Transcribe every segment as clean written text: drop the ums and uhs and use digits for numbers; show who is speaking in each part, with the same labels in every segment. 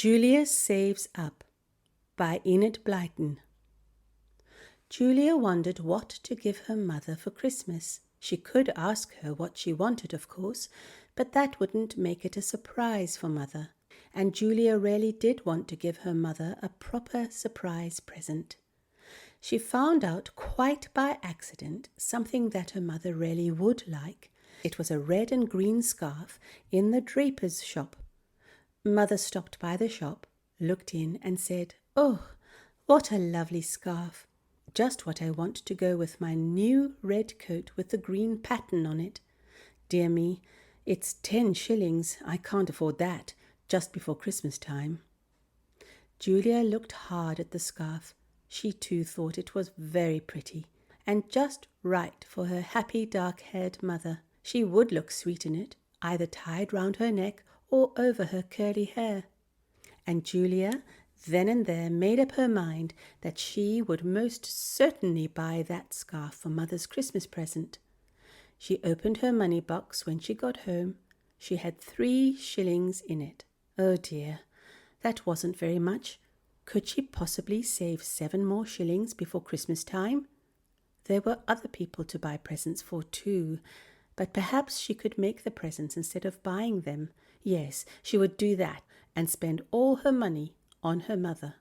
Speaker 1: Julia Saves Up by Enid Blyton. Julia wondered what to give her mother for Christmas. She could ask her what she wanted, of course, but that wouldn't make it a surprise for Mother. And Julia really did want to give her mother a proper surprise present. She found out quite by accident something that her mother really would like. It was a red and green scarf in the draper's shop. Mother stopped by the shop, looked in and said, "Oh, what a lovely scarf! Just what I want to go with my new red coat with the green pattern on it. Dear me, it's 10 shillings. I can't afford that just before Christmas time." Julia looked hard at the scarf. She too thought it was very pretty and just right for her happy dark-haired mother. She would look sweet in it, either tied round her neck or over her curly hair. And Julia then and there made up her mind that she would most certainly buy that scarf for Mother's Christmas present. She opened her money box when she got home. She had 3 shillings in it. Oh dear, that wasn't very much. Could she possibly save 7 more shillings before Christmas time? There were other people to buy presents for too, but perhaps she could make the presents instead of buying them. Yes, she would do that and spend all her money on her mother.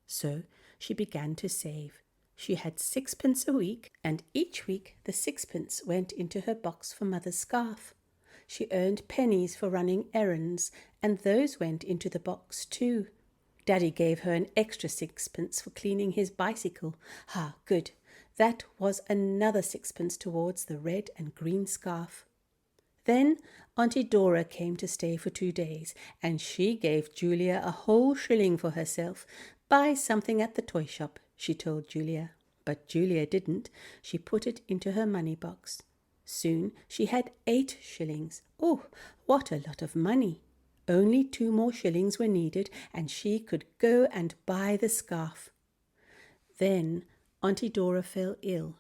Speaker 1: So she began to save. She had 6 pence a week, and each week the 6 pence went into her box for Mother's scarf. She earned pennies for running errands, and those went into the box too. Daddy gave her an extra 6 pence for cleaning his bicycle. Good. That was another 6 pence towards the red and green scarf. Then Auntie Dora came to stay for 2 days, and she gave Julia a whole shilling for herself. "Buy something at the toy shop," she told Julia. But Julia didn't. She put it into her money box. Soon she had 8 shillings. Oh, what a lot of money! Only 2 more shillings were needed, and she could go and buy the scarf. Then Auntie Dora fell ill.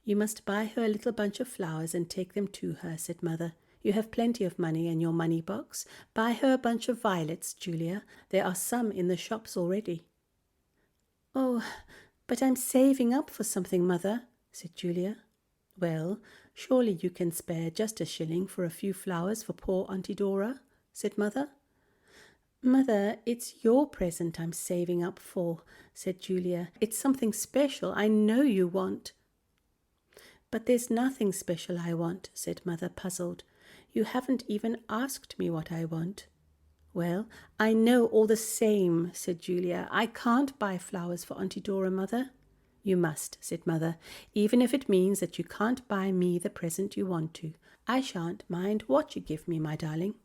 Speaker 1: "You must buy her a little bunch of flowers and take them to her," said Mother. "You have plenty of money in your money box. Buy her a bunch of violets, Julia. There are some in the shops already." "Oh, but I'm saving up for something, Mother," said Julia. "Well, surely you can spare just a shilling for a few flowers for poor Auntie Dora," said Mother. "Mother, it's your present I'm saving up for," said Julia. "It's something special I know you want." "But there's nothing special I want," said Mother, puzzled. "You haven't even asked me what I want." "Well, I know all the same," said Julia. "I can't buy flowers for Auntie Dora, Mother." "You must," said Mother, "even if it means that you can't buy me the present you want to. I shan't mind what you give me, my darling."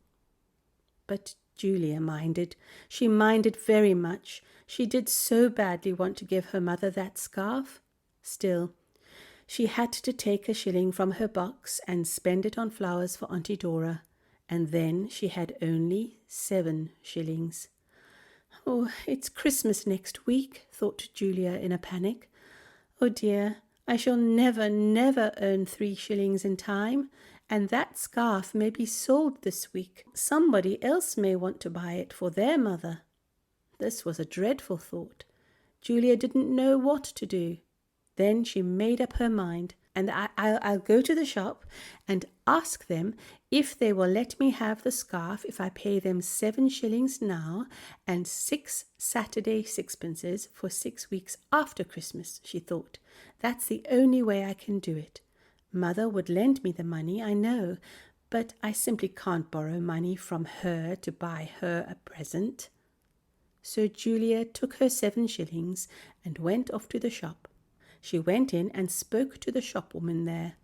Speaker 1: But Julia minded. She minded very much. She did so badly want to give her mother that scarf. Still, she had to take a shilling from her box and spend it on flowers for Auntie Dora, and then she had only 7 shillings. "Oh, it's Christmas next week," thought Julia in a panic. "Oh dear, I shall never, never earn 3 shillings in time, and that scarf may be sold this week. Somebody else may want to buy it for their mother." This was a dreadful thought. Julia didn't know what to do. Then she made up her mind, and I'll go to the shop and ask them if they will let me have the scarf if I pay them 7 shillings now and 6 Saturday 6pences for 6 weeks after Christmas, she thought. "That's the only way I can do it. Mother would lend me the money, I know, but I simply can't borrow money from her to buy her a present." So Julia took her 7 shillings and went off to the shop. She went in and spoke to the shopwoman there.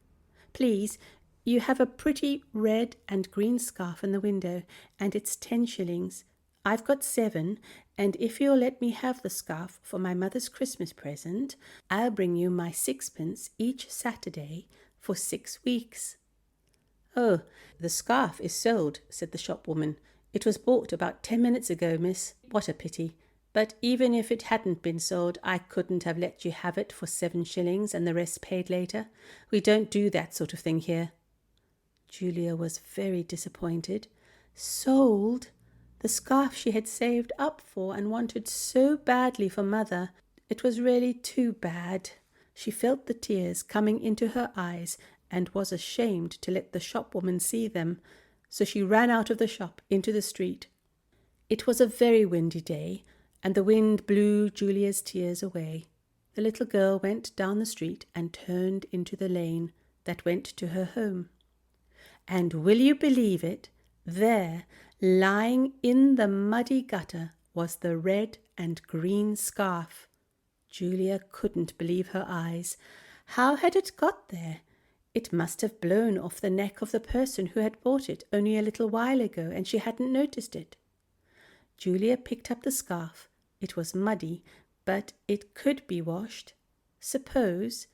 Speaker 1: "Please, you have a pretty red and green scarf in the window, and it's 10 shillings. I've got 7, and if you'll let me have the scarf for my mother's Christmas present, I'll bring you my 6 pence each Saturday for 6 weeks. "Oh, the scarf is sold," said the shopwoman. "It was bought about 10 minutes ago, miss. What a pity. But even if it hadn't been sold, I couldn't have let you have it for 7 shillings and the rest paid later. We don't do that sort of thing here." Julia was very disappointed. Sold? The scarf she had saved up for and wanted so badly for Mother. It was really too bad. She felt the tears coming into her eyes and was ashamed to let the shopwoman see them, so she ran out of the shop into the street. It was a very windy day, and the wind blew Julia's tears away. The little girl went down the street and turned into the lane that went to her home. And will you believe it? There, lying in the muddy gutter, was the red and green scarf. Julia couldn't believe her eyes. How had it got there? It must have blown off the neck of the person who had bought it only a little while ago, and she hadn't noticed it. Julia picked up the scarf. It was muddy, but it could be washed. Suppose,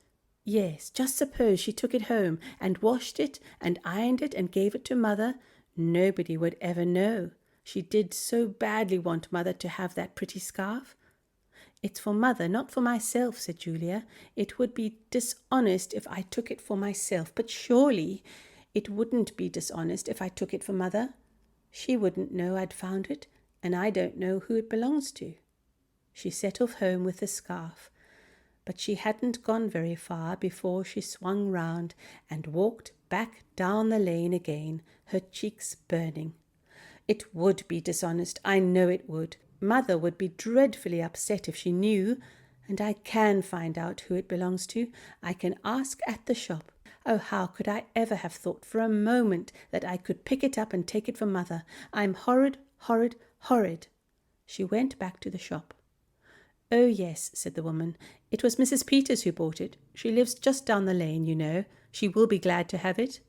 Speaker 1: yes, just suppose she took it home and washed it and ironed it and gave it to Mother. Nobody would ever know. She did so badly want Mother to have that pretty scarf. It's for Mother, not for myself, said Julia. It would be dishonest if I took it for myself, but surely it wouldn't be dishonest if I took it for Mother. She wouldn't know I'd found it, and I don't know who it belongs to. She set off home with the scarf, but she hadn't gone very far before she swung round and walked back down the lane again, her cheeks burning. It would be dishonest, I know it would. Mother would be dreadfully upset if she knew, and I can find out who it belongs to. I can ask at the shop. Oh, how could I ever have thought for a moment that I could pick it up and take it for Mother? I'm horrid, horrid, horrid. She went back to the shop. Oh, yes, said the woman. It was Mrs. Peters who bought it. She lives just down the lane, you know. She will be glad to have it.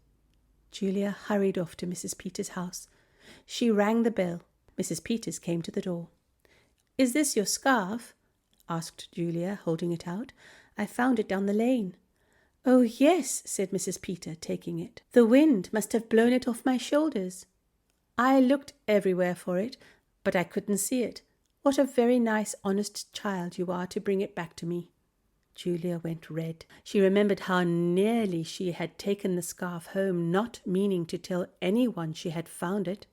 Speaker 1: Julia hurried off to Mrs. Peters' house. She rang the bell. Mrs. Peters came to the door. Is this your scarf? Asked Julia, holding it out. I found it down the lane. Oh, yes, said Mrs. Peter, taking it. The wind must have blown it off my shoulders. I looked everywhere for it, but I couldn't see it. What a very nice, honest child you are to bring it back to me. Julia went red. She remembered how nearly she had taken the scarf home, not meaning to tell anyone she had found it.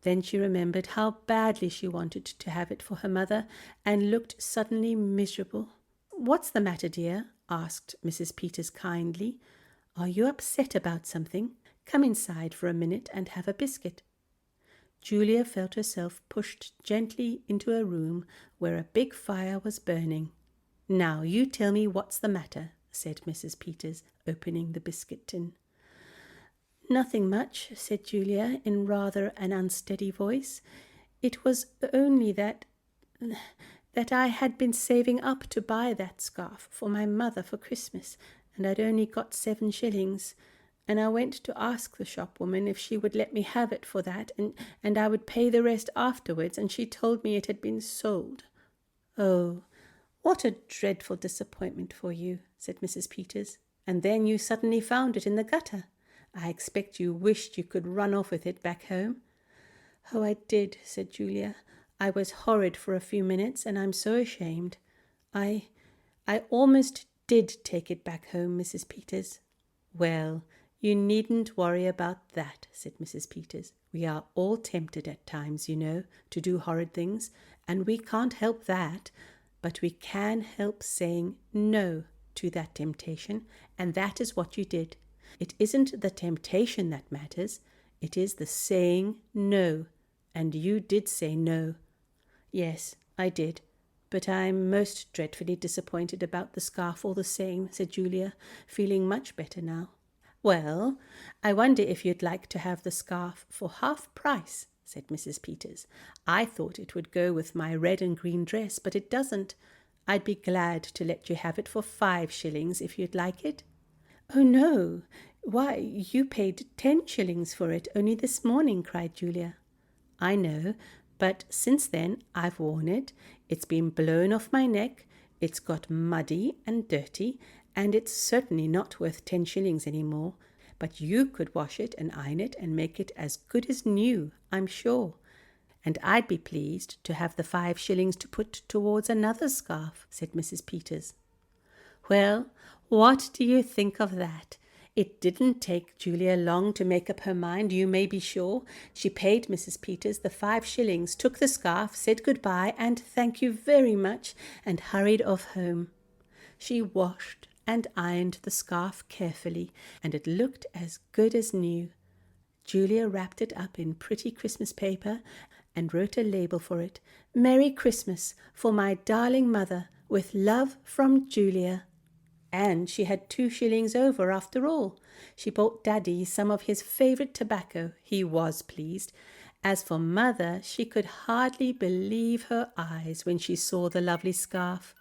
Speaker 1: Then she remembered how badly she wanted to have it for her mother, and looked suddenly miserable. What's the matter, dear? Asked Mrs. Peters kindly. Are you upset about something? Come inside for a minute and have a biscuit. Julia felt herself pushed gently into a room where a big fire was burning. Now you tell me what's the matter, said Mrs. Peters, opening the biscuit tin. Nothing much, said Julia in rather an unsteady voice. It was only that I had been saving up to buy that scarf for my mother for Christmas, and I'd only got 7 shillings, and I went to ask the shopwoman if she would let me have it for that, and I would pay the rest afterwards, and she told me it had been sold. Oh, what a dreadful disappointment for you, said Mrs. Peters. And then you suddenly found it in the gutter. I expect you wished you could run off with it back home. Oh, I did, said Julia. I was horrid for a few minutes, and I'm so ashamed. I almost did take it back home, Mrs. Peters. Well, you needn't worry about that, said Mrs. Peters. We are all tempted at times, you know, to do horrid things, and we can't help that, but we can help saying no to that temptation, and that is what you did. It isn't the temptation that matters, it is the saying no, and you did say no. Yes, I did, but I'm most dreadfully disappointed about the scarf all the same, said Julia, feeling much better now. Well, I wonder if you'd like to have the scarf for half price, said Mrs. Peters. I thought it would go with my red and green dress, but it doesn't. I'd be glad to let you have it for 5 shillings if you'd like it. Oh, no. Why, you paid 10 shillings for it only this morning, cried Julia. I know, but since then I've worn it. It's been blown off my neck. It's got muddy and dirty, and it's certainly not worth 10 shillings any more. But you could wash it and iron it and make it as good as new, I'm sure. And I'd be pleased to have the 5 shillings to put towards another scarf, said Mrs. Peters. Well, what do you think of that? It didn't take Julia long to make up her mind, you may be sure. She paid Mrs. Peters the 5 shillings, took the scarf, said good-bye and thank you very much, and hurried off home. She washed and ironed the scarf carefully, and it looked as good as new. Julia wrapped it up in pretty Christmas paper and wrote a label for it. "Merry Christmas for my darling mother, with love from Julia." And she had 2 shillings over after all. She bought Daddy some of his favourite tobacco. He was pleased. As for Mother, she could hardly believe her eyes when she saw the lovely scarf.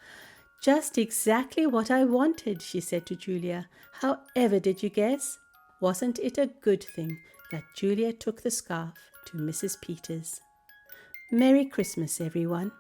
Speaker 1: "Just exactly what I wanted," she said to Julia. "However did you guess? Wasn't it a good thing that Julia took the scarf to Mrs. Peters?" Merry Christmas, everyone.